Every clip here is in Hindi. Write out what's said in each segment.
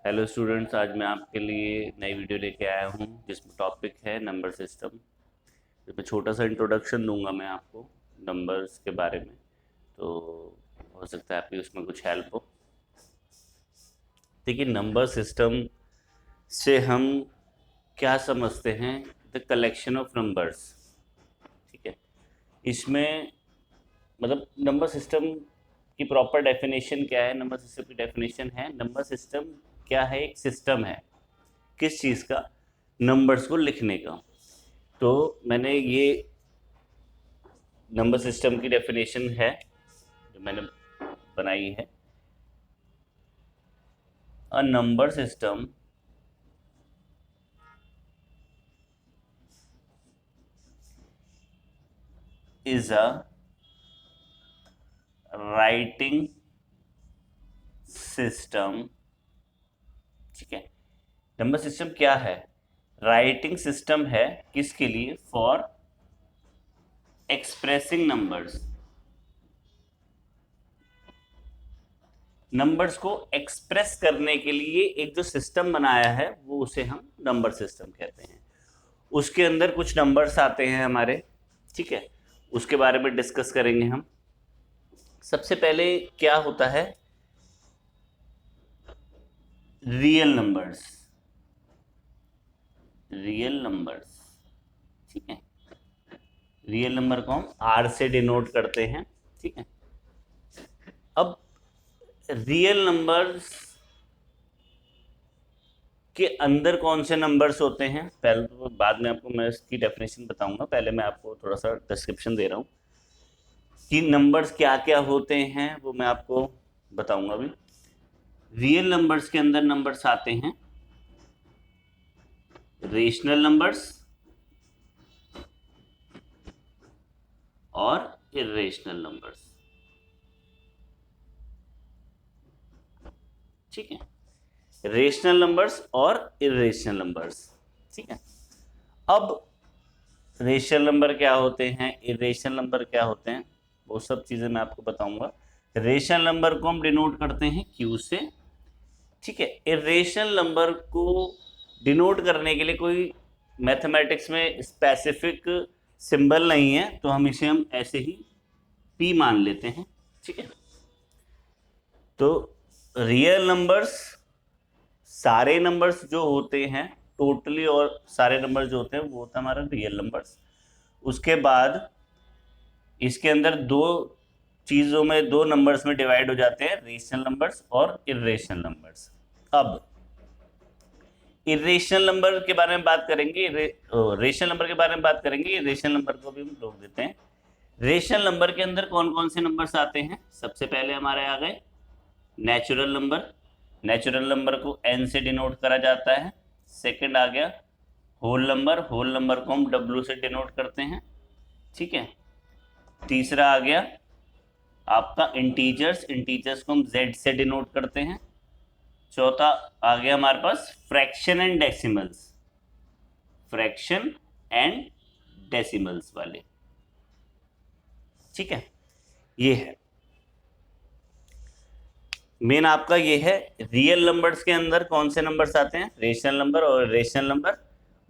हेलो स्टूडेंट्स, आज मैं आपके लिए नई वीडियो लेके आया हूँ जिसमें टॉपिक है नंबर सिस्टम। इसमें छोटा सा इंट्रोडक्शन दूंगा मैं आपको नंबर्स के बारे में, तो हो सकता है आपकी उसमें कुछ हेल्प हो। देखिए, नंबर सिस्टम से हम क्या समझते हैं? The collection of numbers. ठीक है, इसमें मतलब नंबर सिस्टम की प्रॉपर डेफिनेशन क्या है? नंबर सिस्टम की डेफिनेशन है, नंबर सिस्टम क्या है? एक सिस्टम है किस चीज़ का? नंबर्स को लिखने का। तो मैंने ये नंबर सिस्टम की डेफिनेशन है जो मैंने बनाई है। A number system is a writing system. ठीक है, नंबर सिस्टम क्या है? राइटिंग सिस्टम है किसके लिए? For expressing numbers. नंबर्स को एक्सप्रेस करने के लिए एक जो सिस्टम बनाया है वो उसे हम नंबर सिस्टम कहते हैं। उसके अंदर कुछ नंबर्स आते हैं हमारे। ठीक है, उसके बारे में डिस्कस करेंगे हम। सबसे पहले क्या होता है? Real numbers. रियल नंबर्स, ठीक है। रियल नंबर को हम आर से डिनोट करते हैं। ठीक है, अब रियल नंबर्स के अंदर कौन से नंबर्स होते हैं? पहले तो बाद में आपको मैं इसकी डेफिनेशन बताऊंगा, पहले मैं आपको थोड़ा सा डिस्क्रिप्शन दे रहा हूँ कि नंबर्स क्या क्या होते हैं, वो मैं आपको बताऊंगा अभी। रियल नंबर्स के अंदर नंबर्स आते हैं रेशनल नंबर्स और इरेशनल नंबर्स। ठीक है, रेशनल नंबर्स और इरेशनल नंबर्स। ठीक है, अब रेशनल नंबर क्या होते हैं, इरेशनल नंबर क्या होते हैं, वो सब चीजें मैं आपको बताऊंगा। रेशनल नंबर को हम डिनोट करते हैं क्यू से। ठीक है, इरेशनल नंबर को डिनोट करने के लिए कोई मैथमेटिक्स में स्पेसिफिक सिंबल नहीं है, तो हम इसे हम ऐसे ही पी मान लेते हैं। ठीक है, तो रियल नंबर्स, सारे नंबर्स जो होते हैं टोटली, और सारे नंबर्स जो होते हैं वो होता है हमारा रियल नंबर्स। उसके बाद इसके अंदर दो चीजों में, दो नंबर्स में डिवाइड हो जाते हैं, रेशनल नंबर्स और इरेशनल नंबर्स। अब इरेशनल नंबर के बारे में बात करेंगे, रेशनल नंबर के बारे में बात करेंगे, रेशनल नंबर को भी हम रोक देते हैं। रेशनल नंबर के अंदर कौन कौन से नंबर्स आते हैं? सबसे पहले हमारे आ गए नेचुरल नंबर। नेचुरल नंबर को एन से डिनोट करा जाता है। सेकंड आ गया होल नंबर। होल नंबर को हम डब्ल्यू से डिनोट करते हैं। ठीक है, तीसरा आ गया आपका इंटीजर्स। इंटीजर्स को हम जेड से डिनोट करते हैं। चौथा आ गया हमारे पास fraction and decimals. Fraction and decimals वाले। ठीक है, ये है मेन आपका, ये है रियल नंबर्स के अंदर कौन से नंबर्स आते हैं, रेशनल नंबर और रेशनल नंबर।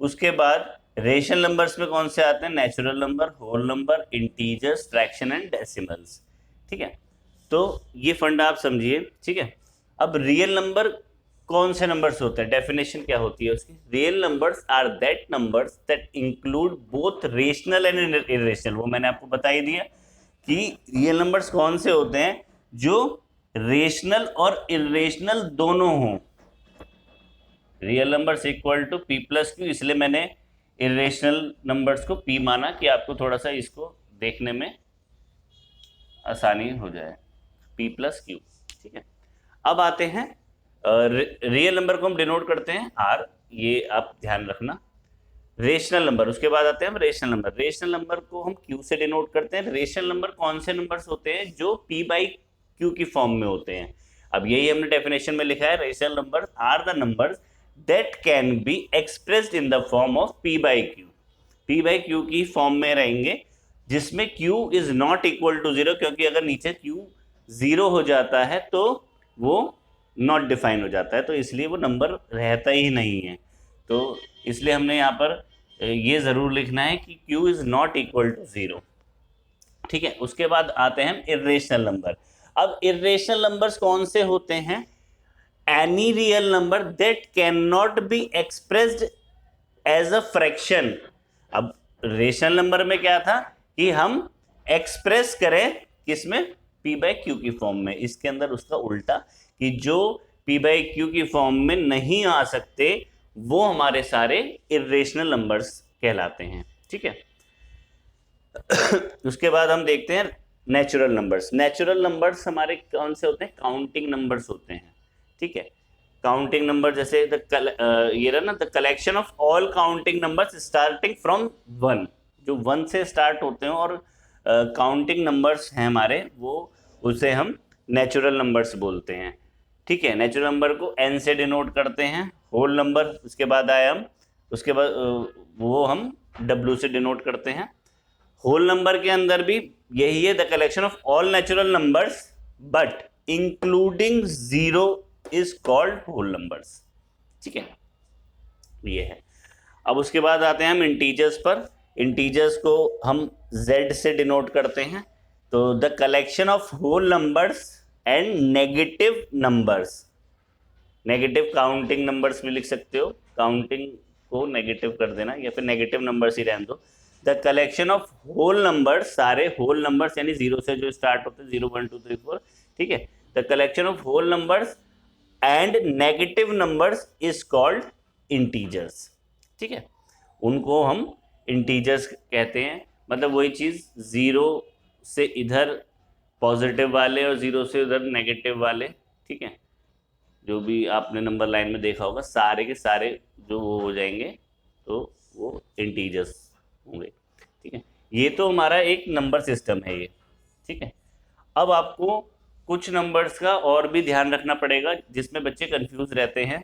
उसके बाद रेशनल नंबर्स में कौन से आते हैं, natural number, whole number, integers, fraction and decimals. ठीक है, तो ये फंडा आप समझिए। ठीक है, अब रियल नंबर कौन से नंबर्स होते हैं, डेफिनेशन क्या होती है उसकी? Real numbers are that numbers that include both rational and irrational. वो मैंने आपको बता ही दिया कि रियल नंबर्स कौन से होते हैं जो रेशनल और इरेशनल दोनों हों। Real numbers equal to P plus Q, इसलिए मैंने इरेशनल नंबर्स को पी माना कि आपको थोड़ा सा इसको देखने में आसानी हो जाए, पी प्लस क्यू। ठीक है, अब आते हैं रियल नंबर को हम डिनोट करते हैं आर, ये आप ध्यान रखना। रेशनल नंबर, उसके बाद आते हैं हम रेशनल नंबर। रेशनल नंबर को हम क्यू से डिनोट करते हैं। रेशनल नंबर कौन से नंबर्स होते हैं? जो पी बाई क्यू की फॉर्म में होते हैं। अब यही हमने डेफिनेशन में लिखा है, rational number are the numbers that can be expressed in the form of P by Q. P by Q की फॉर्म में रहेंगे जिसमें Q is not equal to zero, क्योंकि अगर नीचे क्यू जीरो हो जाता है तो वो नॉट डिफाइन हो जाता है, तो इसलिए वो नंबर रहता ही नहीं है। तो इसलिए हमने यहाँ पर ये ज़रूर लिखना है कि q is not equal to 0। ठीक है, उसके बाद आते हैं इर्रेशनल नंबर। अब इर्रेशनल नंबर्स कौन से होते हैं? Any real number that can not be expressed as a fraction. अब रेशनल नंबर में क्या था कि हम एक्सप्रेस करें किसमें? p बाई क्यू की फॉर्म में। इसके अंदर उसका उल्टा, कि जो p बाई क्यू की फॉर्म में नहीं आ सकते वो हमारे सारे इर्रेशनल नंबर्स कहलाते हैं। ठीक है, उसके बाद हम देखते हैं नेचुरल नंबर्स। नेचुरल नंबर्स हमारे कौन से होते हैं? काउंटिंग नंबर्स होते हैं। ठीक है, काउंटिंग नंबर जैसे ये रहा ना, the collection of all counting numbers starting from 1, जो 1 से स्टार्ट होते हैं और काउंटिंग नंबर्स हैं हमारे, वो उसे हम नेचुरल नंबर्स बोलते हैं। ठीक है, नेचुरल नंबर को n से डिनोट करते हैं। होल नंबर उसके बाद आए हम, उसके बाद वो हम w से डिनोट करते हैं। होल नंबर के अंदर भी यही है, the collection of all natural numbers but including 0 is called whole numbers. ठीक है, ये है। अब उसके बाद आते हैं हम इंटीजर्स पर। इंटीजर्स को हम z से डिनोट करते हैं। तो the collection of whole numbers and negative numbers. Negative counting numbers में लिख सकते हो, काउंटिंग को नेगेटिव कर देना या फिर नेगेटिव नंबर्स ही रहने दो। The collection of whole numbers, सारे होल नंबर्स यानी 0 से जो स्टार्ट होते हैं, 0 1 2 3 4। ठीक है, the collection of whole numbers and negative numbers is called integers. ठीक है, उनको हम इंटीजर्स कहते हैं। मतलब वही चीज, 0 से इधर पॉजिटिव वाले और 0 से उधर नेगेटिव वाले। ठीक है, जो भी आपने नंबर लाइन में देखा होगा, सारे के सारे जो वो हो जाएंगे तो वो इंटीजर्स होंगे। ठीक है, ये तो हमारा एक नंबर सिस्टम है ये। ठीक है, अब आपको कुछ नंबर्स का और भी ध्यान रखना पड़ेगा जिसमें बच्चे कंफ्यूज रहते हैं।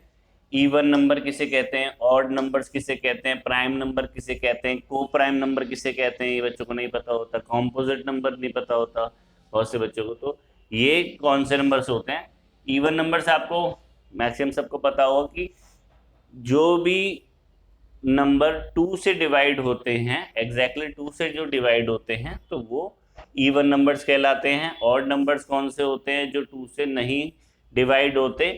इवन नंबर किसे कहते हैं, ऑड नंबर्स किसे कहते हैं, प्राइम नंबर किसे कहते हैं, को प्राइम नंबर किसे कहते हैं, ये बच्चों को नहीं पता होता। कॉम्पोजिट नंबर नहीं पता होता बहुत से बच्चों को। तो ये कौन से नंबर्स होते हैं? इवन नंबर्स आपको मैक्सिमम सबको पता होगा कि जो भी नंबर 2 से डिवाइड होते हैं, एग्जैक्टली 2 से जो डिवाइड होते हैं, तो वो इवन नंबर्स कहलाते हैं। ऑड नंबर्स कौन से होते हैं? जो 2 से नहीं डिवाइड होते,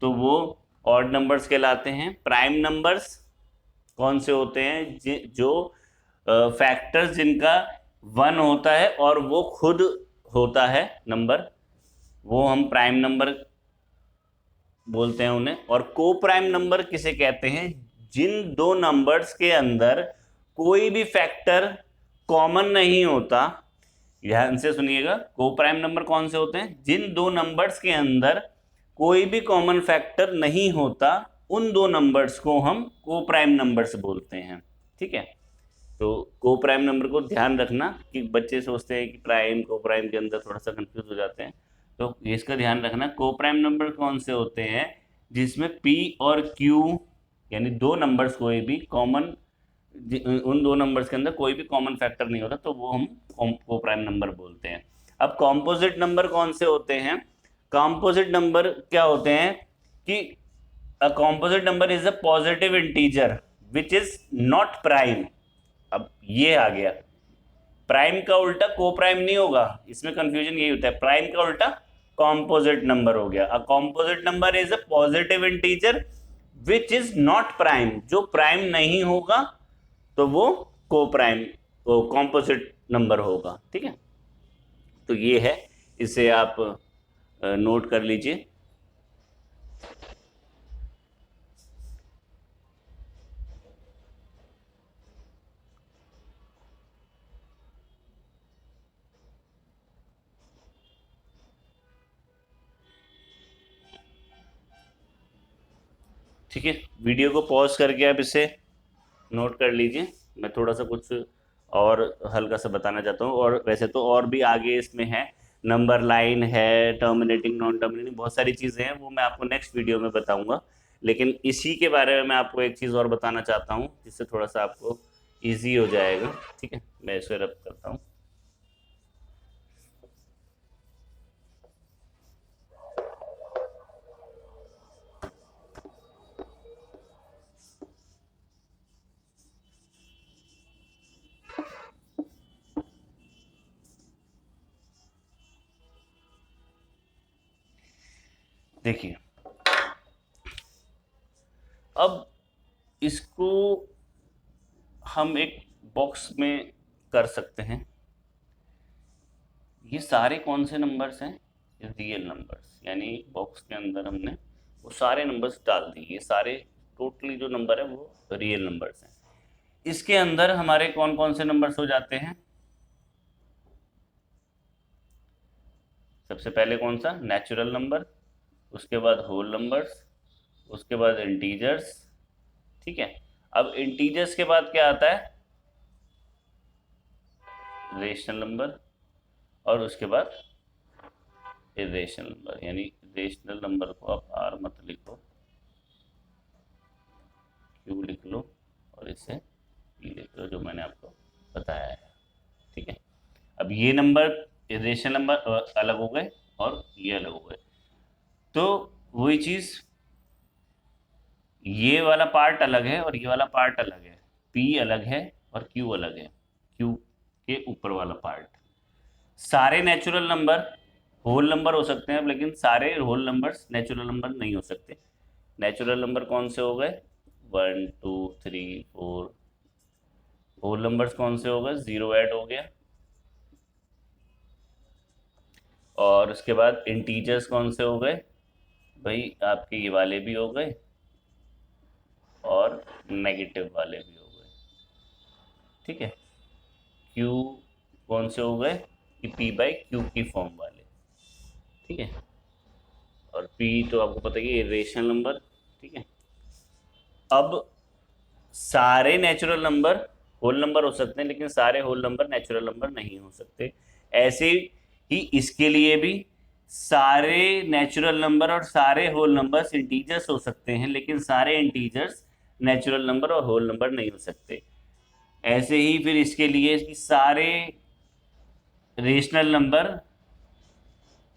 तो वो ऑड नंबर्स कहलाते हैं। प्राइम नंबर्स कौन से होते हैं? जो फैक्टर्स जिनका 1 होता है और वो खुद होता है नंबर, वो हम प्राइम नंबर बोलते हैं उन्हें। और को प्राइम नंबर किसे कहते हैं? जिन दो नंबर्स के अंदर कोई भी फैक्टर कॉमन नहीं होता। ध्यान से सुनिएगा, को प्राइम नंबर कौन से होते हैं? जिन दो नंबर्स के अंदर कोई भी कॉमन फैक्टर नहीं होता, उन दो नंबर्स को हम को प्राइम नंबर्स बोलते हैं। ठीक है, तो को प्राइम नंबर को ध्यान रखना कि बच्चे सोचते हैं कि प्राइम को प्राइम के अंदर थोड़ा सा कंफ्यूज हो जाते हैं। तो इसका ध्यान रखना, को प्राइम नंबर कौन से होते हैं? जिसमें p और q यानी दो नंबर्स कोई भी कॉमन, उन दो नंबर्स के अंदर कोई भी कॉमन फैक्टर नहीं होता, तो वो हम को प्राइम नंबर बोलते हैं। अब कॉम्पोजिट नंबर कौन से होते हैं? कॉम्पोजिट नंबर क्या होते हैं कि अ composite number is a positive integer which is not prime. अब ये आ गया, प्राइम का उल्टा को प्राइम नहीं होगा, इसमें कंफ्यूजन यही होता है। प्राइम का उल्टा कॉम्पोजिट नंबर हो गया। अ composite number is a positive integer which is not prime. जो प्राइम नहीं होगा तो वो को प्राइम, वो कॉम्पोजिट नंबर होगा। ठीक है, तो ये है, इसे आप नोट कर लीजिए। ठीक है, वीडियो को पॉज करके आप इसे नोट कर लीजिए। मैं थोड़ा सा कुछ और हल्का सा बताना चाहता हूँ। और वैसे तो और भी आगे इसमें है, नंबर लाइन है, टर्मिनेटिंग नॉन टर्मिनेटिंग, बहुत सारी चीज़ें हैं, वो मैं आपको नेक्स्ट वीडियो में बताऊंगा। लेकिन इसी के बारे में मैं आपको एक चीज़ और बताना चाहता हूँ जिससे थोड़ा सा आपको ईजी हो जाएगा। ठीक है, मैं इसे रब करता हूँ। देखिए अब इसको हम एक बॉक्स में कर सकते हैं। ये सारे कौन से नंबर्स हैं? रियल नंबर्स, यानी बॉक्स के अंदर हमने वो सारे नंबर्स डाल दिए। ये सारे टोटली जो नंबर है वो रियल नंबर्स हैं। इसके अंदर हमारे कौन कौन से नंबर्स हो जाते हैं? सबसे पहले कौन सा? नेचुरल नंबर, उसके बाद होल नंबर्स, उसके बाद इंटीजर्स। ठीक है, अब इंटीजर्स के बाद क्या आता है? रेशनल नंबर, और उसके बाद इरेशनल नंबर। यानी रेशनल नंबर को आप आर मत लिखो, क्यू लिख लो, और इसे पी लिख लो, जो मैंने आपको बताया है। ठीक है, अब ये नंबर इरेशनल नंबर अलग हो गए और ये अलग हो गए, तो वही चीज ये वाला पार्ट अलग है और ये वाला पार्ट अलग है। पी अलग है और क्यू अलग है, क्यू के ऊपर वाला पार्ट। सारे नेचुरल नंबर होल नंबर हो सकते हैं, लेकिन सारे होल नंबर्स नेचुरल नंबर नहीं हो सकते। नेचुरल नंबर कौन से हो गए? 1 2 3 4। होल नंबर्स कौन से हो गए? 0 ऐड हो गया। और उसके बाद इंटीजर्स कौन से हो गए? भाई आपके ये वाले भी हो गए और नेगेटिव वाले भी हो गए। ठीक है, क्यू कौन से हो गए? कि पी बाई क्यू की फॉर्म वाले। ठीक है, और पी तो आपको पता ही है, रेशनल नंबर। ठीक है, अब सारे नेचुरल नंबर होल नंबर हो सकते हैं, लेकिन सारे होल नंबर नेचुरल नंबर नहीं हो सकते। ऐसे ही इसके लिए भी सारे नेचुरल नंबर और सारे होल नंबर्स इंटीजर्स हो सकते हैं, लेकिन सारे इंटीजर्स नेचुरल नंबर और होल नंबर नहीं हो सकते। ऐसे ही फिर इसके लिए कि सारे rational number,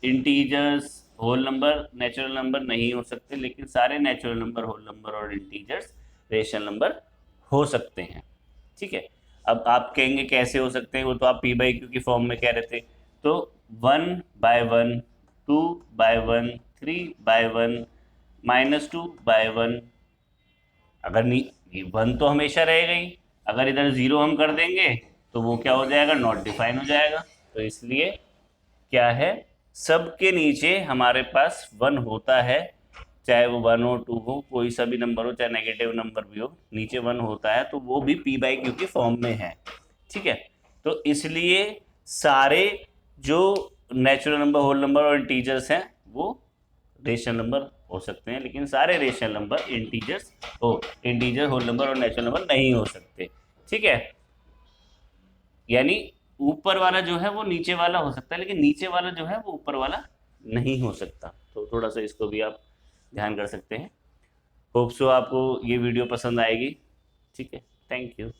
integers, whole number, natural number नहीं हो सकते, लेकिन सारे नेचुरल नंबर, होल नंबर और इंटीजर्स रेशनल नंबर हो सकते हैं। ठीक है, अब आप कहेंगे कैसे हो सकते हैं? वो तो आप पी बाई क्यू की फॉर्म में कह रहे थे। तो 1/1, 2/1, 3/1, -2/1। अगर नहीं, 1 तो हमेशा रहेगा ही। अगर इधर 0 हम कर देंगे तो वो क्या हो जाएगा? नॉट डिफाइन हो जाएगा। तो इसलिए क्या है, सबके नीचे हमारे पास 1 होता है, चाहे वो 1 हो 2 हो, कोई सा भी नंबर हो, चाहे नेगेटिव नंबर भी हो, नीचे 1 होता है, तो वो भी पी बाई क्यू की फॉर्म में है। ठीक है, तो इसलिए सारे जो नेचुरल नंबर, होल नंबर और इंटीजर्स हैं वो रेशनल नंबर हो सकते हैं, लेकिन सारे rational number integer, whole number और नेचुरल नंबर नहीं हो सकते। ठीक है, यानी ऊपर वाला जो है वो नीचे वाला हो सकता है, लेकिन नीचे वाला जो है वो ऊपर वाला नहीं हो सकता। तो थोड़ा सा इसको भी आप ध्यान कर सकते हैं। होप सो आपको ये वीडियो पसंद आएगी। ठीक है, थैंक यू।